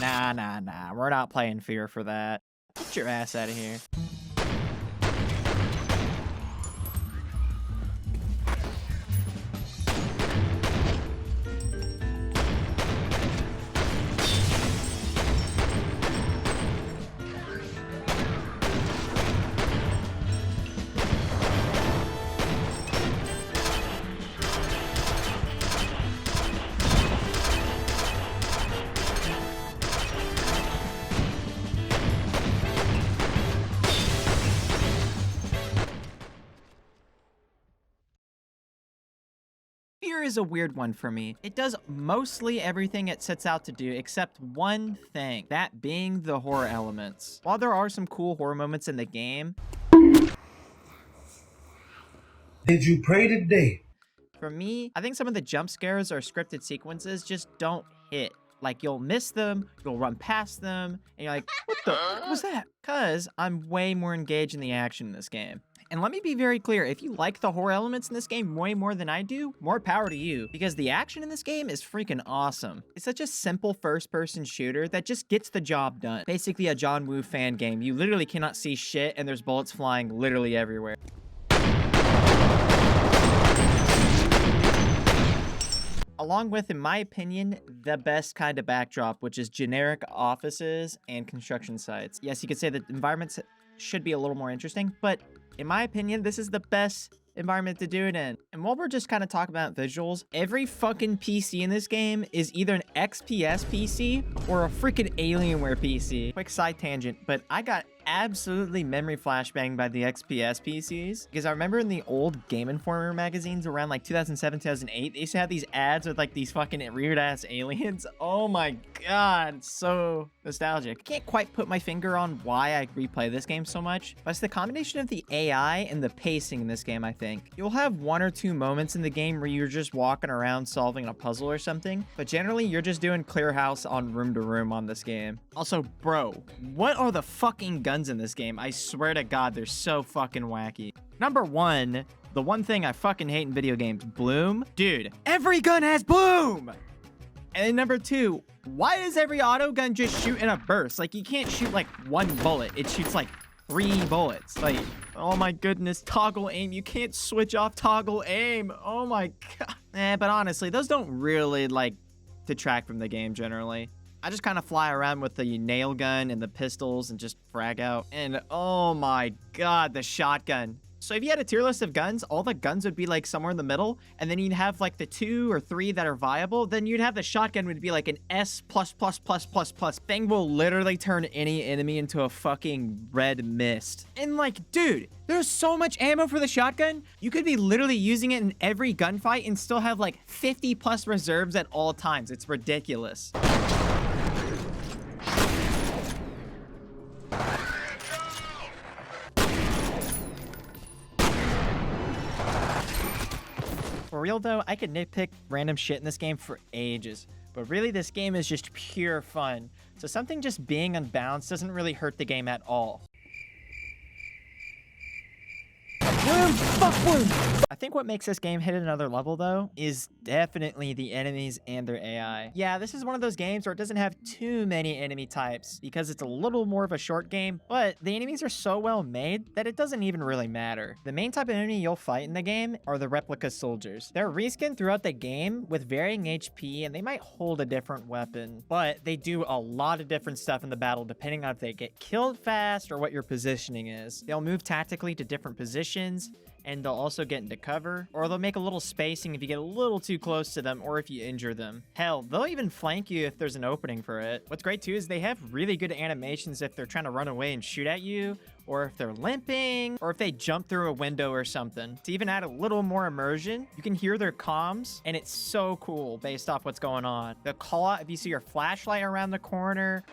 Nah. We're not playing Fear for that. Get your ass out of here. Fear is a weird one for me. It does mostly everything it sets out to do except one thing, that being the horror elements. While there are some cool horror moments in the game, Did you pray today? for me, I think some of the jump scares or scripted sequences just don't hit. Like, you'll miss them, you'll run past them, and you're like, what the fuck was that? Because I'm way more engaged in the action in this game. And let me be very clear, if you like the horror elements in this game way more than I do, more power to you, because the action in this game is freaking awesome. It's such a simple first-person shooter that just gets the job done. Basically a John Woo fan game. You literally cannot see shit, and there's bullets flying literally everywhere. Along with, in my opinion, the best kind of backdrop, which is generic offices and construction sites. Yes, you could say that environments should be a little more interesting, but in my opinion, this is the best environment to do it in. And while we're just kind of talking about visuals, every fucking PC in this game is either an XPS PC or a freaking Alienware PC. Quick side tangent, but I got absolutely memory flashbang by the XPS PCs, because I remember in the old Game Informer magazines around like 2007, 2008, they used to have these ads with like these fucking weird ass aliens. Oh my god, so nostalgic. I can't quite put my finger on why I replay this game so much, but it's the combination of the AI and the pacing in this game, I think. You'll have one or two moments in the game where you're just walking around solving a puzzle or something, but generally you're just doing clear house on room to room on this game. Also, bro, what are the fucking guns in this game? I swear to god, they're so fucking wacky. Number one, the one thing I fucking hate in video games, bloom. Dude, every gun has bloom! And then number two, why does every auto gun just shoot in a burst? Like, you can't shoot like one bullet, it shoots like 3 bullets. Like, oh my goodness, toggle aim. You can't switch off toggle aim. Oh my god. But honestly, those don't really like detract from the game generally. I just kind of fly around with the nail gun and the pistols and just frag out. And oh my god, the shotgun. So if you had a tier list of guns, all the guns would be like somewhere in the middle, and then you'd have like the 2 or 3 that are viable. Then you'd have the shotgun would be like an S++++++. Thing will literally turn any enemy into a fucking red mist. And like, dude, there's so much ammo for the shotgun. You could be literally using it in every gunfight and still have like 50+ reserves at all times. It's ridiculous. For real though, I could nitpick random shit in this game for ages, but really this game is just pure fun. So something just being unbalanced doesn't really hurt the game at all. I think what makes this game hit another level though is definitely the enemies and their AI. Yeah, this is one of those games where it doesn't have too many enemy types because it's a little more of a short game, but the enemies are so well made that it doesn't even really matter. The main type of enemy you'll fight in the game are the replica soldiers. They're reskinned throughout the game with varying HP, and they might hold a different weapon, but they do a lot of different stuff in the battle depending on if they get killed fast or what your positioning is. They'll move tactically to different positions, and they'll also get into cover, or they'll make a little spacing if you get a little too close to them or if you injure them. Hell, they'll even flank you if there's an opening for it. What's great too is they have really good animations if they're trying to run away and shoot at you, or if they're limping, or if they jump through a window or something. To even add a little more immersion, you can hear their comms, and it's so cool based off what's going on. They'll call out if you see your flashlight around the corner.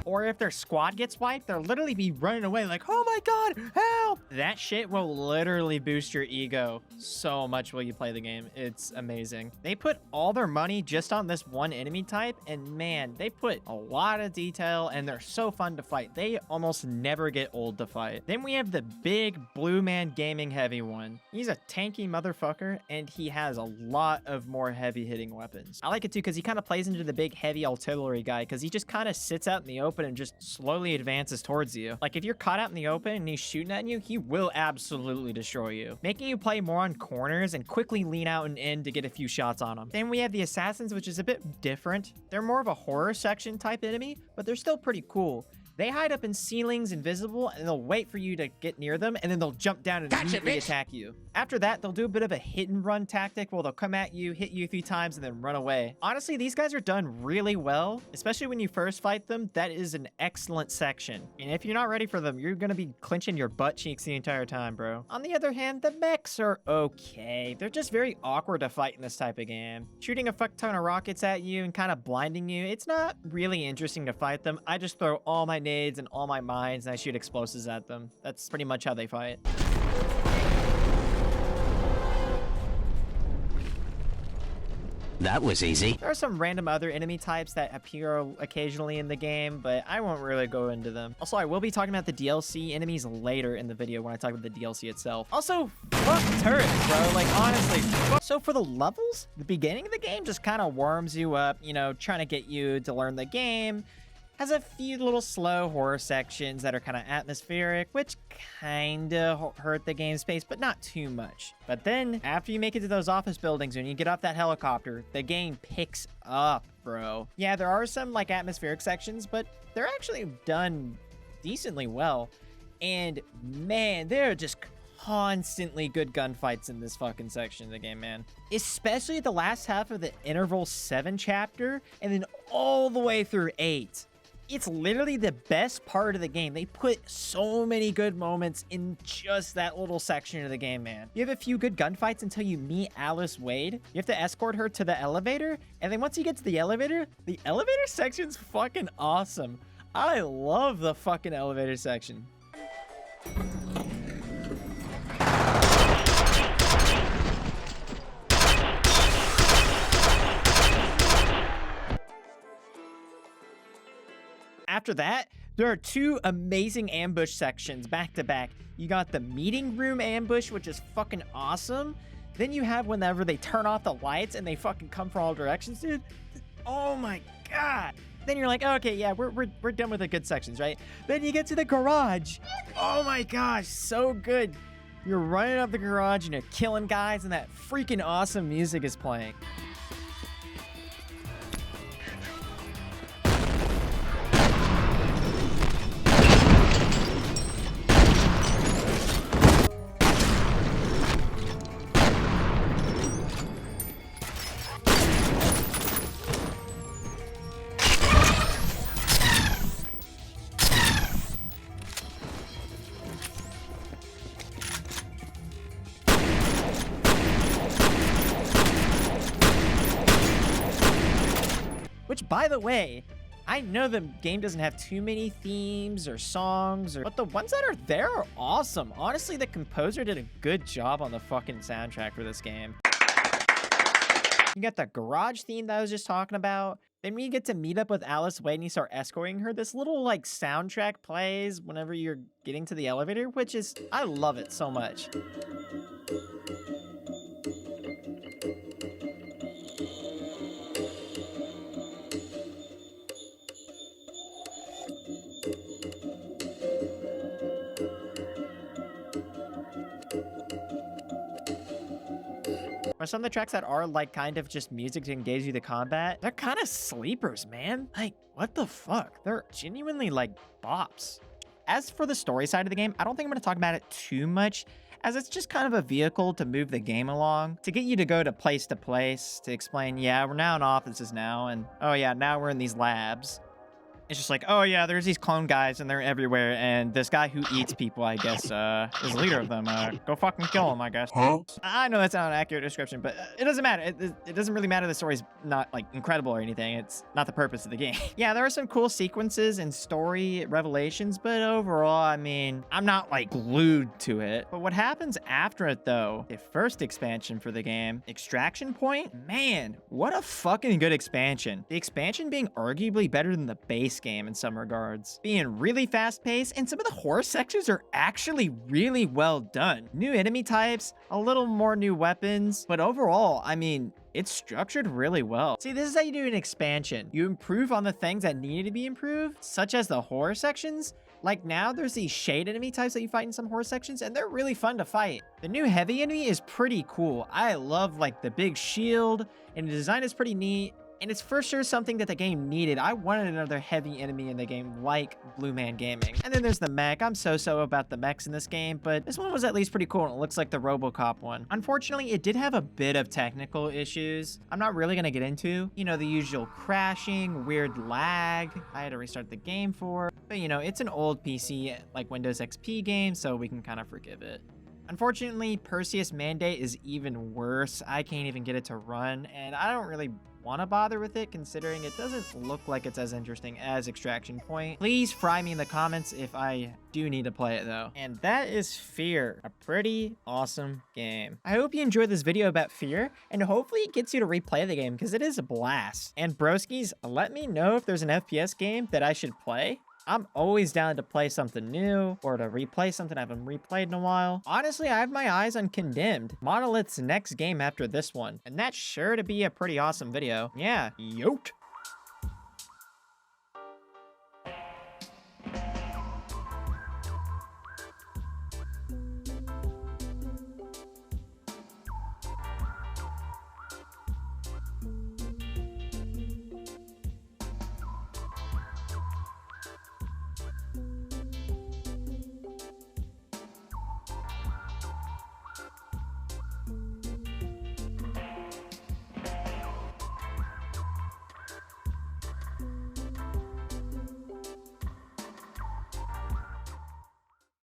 Or if their squad gets wiped, they'll literally be running away like, oh my god, help! That shit will literally boost your ego so much while you play the game. It's amazing. They put all their money just on this one enemy type, and man, they put a lot of detail, and they're so fun to fight. They almost never get old to fight. Then we have the big Blue Man Gaming Heavy one. He's a tanky motherfucker, and he has a lot of more heavy hitting weapons. I like it too because he kind of plays into the big heavy artillery guy because he just kind of sits out in the open and just slowly advances towards you. Like if you're caught out in the open and he's shooting at you, he will absolutely destroy you, making you play more on corners and quickly lean out and in to get a few shots on him. Then we have the assassins, which is a bit different. They're more of a horror section type enemy, but they're still pretty cool. They hide up in ceilings invisible, and they'll wait for you to get near them, and then they'll jump down and immediately attack you. After that, they'll do a bit of a hit and run tactic where they'll come at you, hit you a few times, and then run away. Honestly, these guys are done really well, especially when you first fight them. That is an excellent section. And if you're not ready for them, you're gonna be clenching your butt cheeks the entire time, bro. On the other hand, the mechs are okay. They're just very awkward to fight in this type of game. Shooting a fuck ton of rockets at you and kind of blinding you, it's not really interesting to fight them. I just throw all my nades and all my mines and I shoot explosives at them. That's pretty much how they fight. That was easy. There are some random other enemy types that appear occasionally in the game, but I won't really go into them. Also, I will be talking about the DLC enemies later in the video when I talk about the DLC itself. Also, fuck turrets, bro. Like, honestly, fuck. So for the levels, the beginning of the game just kind of warms you up, you know, trying to get you to learn the game. Has a few little slow horror sections that are kind of atmospheric, which kind of hurt the game's pace, but not too much. But then, after you make it to those office buildings and you get off that helicopter, the game picks up, bro. Yeah, there are some, like, atmospheric sections, but they're actually done decently well. And, man, they're just constantly good gunfights in this fucking section of the game, man. Especially the last half of the Interval 7 chapter, and then all the way through 8. It's literally the best part of the game. They put so many good moments in just that little section of the game, man. You have a few good gunfights until you meet Alice Wade. You have to escort her to the elevator, and then once you get to the elevator section's fucking awesome. I love the fucking elevator section. After that, there are two amazing ambush sections back to back. You got the meeting room ambush, which is fucking awesome. Then you have whenever they turn off the lights and they fucking come from all directions, dude. Oh my god. Then you're like, okay, yeah, we're done with the good sections, right? Then you get to the garage. Oh my gosh, so good. You're running up the garage and you're killing guys, and that freaking awesome music is playing. Which, by the way, I know the game doesn't have too many themes or songs, but the ones that are there are awesome. Honestly, the composer did a good job on the fucking soundtrack for this game. You got the garage theme that I was just talking about. Then when you get to meet up with Alice Wade and you start escorting her, this little, like, soundtrack plays whenever you're getting to the elevator, which is, I love it so much. Or some of the tracks that are like kind of just music to engage you the combat, they're kind of sleepers, man. Like, what the fuck? They're genuinely like bops. As for the story side of the game, I don't think I'm going to talk about it too much, as it's just kind of a vehicle to move the game along, to get you to go to place, to explain, yeah, we're now in offices now, and oh yeah, now we're in these labs. It's just like, oh yeah, there's these clone guys and they're everywhere, and this guy who eats people, I guess, is the leader of them. Go fucking kill him, I guess. I know that's not an accurate description, but it doesn't matter. It doesn't really matter. The story's not like incredible or anything. It's not the purpose of the game. Yeah, there are some cool sequences and story revelations, but overall, I mean, I'm not like glued to it. But what happens after it though, the first expansion for the game, Extraction Point, man, what a fucking good expansion. The expansion being arguably better than the base game in some regards, being really fast paced, and some of the horror sections are actually really well done. New enemy types, a little more new weapons, but overall, I mean, it's structured really well. See, this is how you do an expansion. You improve on the things that needed to be improved, such as the horror sections. Like now, there's these shade enemy types that you fight in some horror sections, and they're really fun to fight. The new heavy enemy is pretty cool. I love like the big shield, and the design is pretty neat. And it's for sure something that the game needed. I wanted another heavy enemy in the game like Blue Man Gaming. And then there's the mech. I'm so about the mechs in this game, but this one was at least pretty cool. And it looks like the RoboCop one. Unfortunately, it did have a bit of technical issues. I'm not really going to get into, you know, the usual crashing, weird lag I had to restart the game for. But, you know, it's an old PC, like Windows XP game, so we can kind of forgive it. Unfortunately, Perseus Mandate is even worse. I can't even get it to run, and I don't really want to bother with it considering it doesn't look like it's as interesting as Extraction Point. Please fry me in the comments if I do need to play it though. And that is F.E.A.R, a pretty awesome game. I hope you enjoyed this video about F.E.A.R, and hopefully it gets you to replay the game because it is a blast. And broskies, let me know if there's an FPS game that I should play. I'm always down to play something new or to replay something I haven't replayed in a while. Honestly, I have my eyes on Condemned, Monolith's next game after this one, and that's sure to be a pretty awesome video. Yeah, yote.